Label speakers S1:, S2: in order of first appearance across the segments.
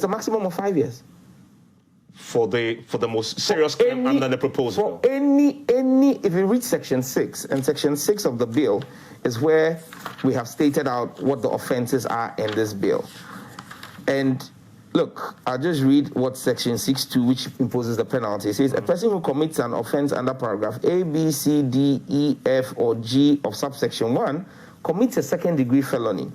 S1: It's a maximum of 5 years.
S2: For the most serious crime under the proposal.
S1: For any, if you read Section 6, and Section 6 of the bill is where we have stated out what the offenses are in this bill. And look, I'll just read what Section 6.2, which imposes the penalty. It says, a person who commits an offense under paragraph A, B, C, D, E, F, or G of subsection 1 commits a second-degree felony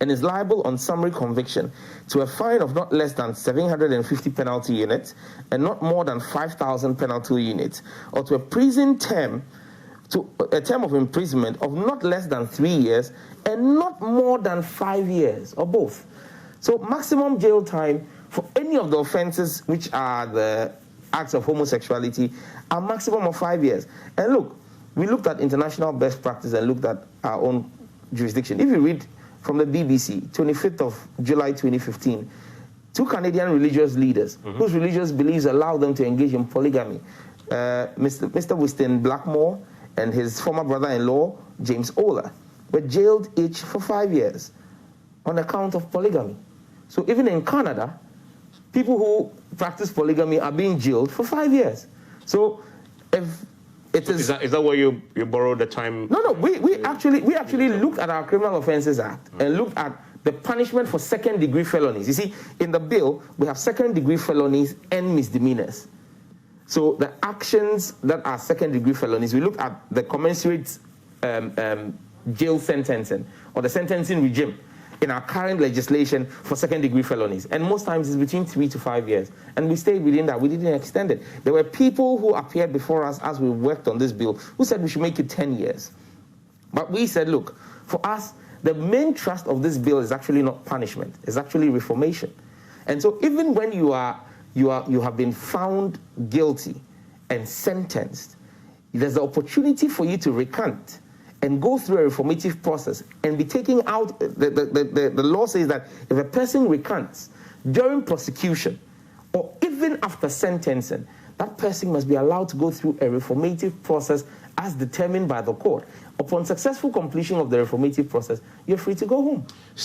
S1: and is liable on summary conviction to a fine of not less than 750 penalty units and not more than 5,000 penalty units, or to a prison term, to a term of imprisonment of not less than 3 years and not more than 5 years, or both. So maximum jail time for any of the offenses which are the acts of homosexuality are maximum of 5 years. And look, we looked at international best practice and looked at our own jurisdiction. If you read from the BBC, 25th of July 2015, 2 Canadian religious leaders whose religious beliefs allow them to engage in polygamy, Mr. Winston Blackmore and his former brother-in-law, James Ola, were jailed each for 5 years on account of polygamy. So even in Canada, people who practice polygamy are being jailed for 5 years. So if it is
S2: that where you borrowed the time?
S1: No, we actually looked at our Criminal Offences Act and looked at the punishment for second-degree felonies. You see, in the bill, we have second-degree felonies and misdemeanors. So the actions that are second-degree felonies, we looked at the commensurate jail sentencing or the sentencing regime in our current legislation for second-degree felonies. And most times it's between 3 to 5 years. And we stayed within that. We didn't extend it. There were people who appeared before us as we worked on this bill who said we should make it 10 years. But we said, look, for us, the main thrust of this bill is actually not punishment. It's actually reformation. And so even when you have been found guilty and sentenced, there's the opportunity for you to recant and go through a reformative process and be taken out. The law says that if a person recants during prosecution or even after sentencing, that person must be allowed to go through a reformative process as determined by the court. Upon successful completion of the reformative process, you're free to go home.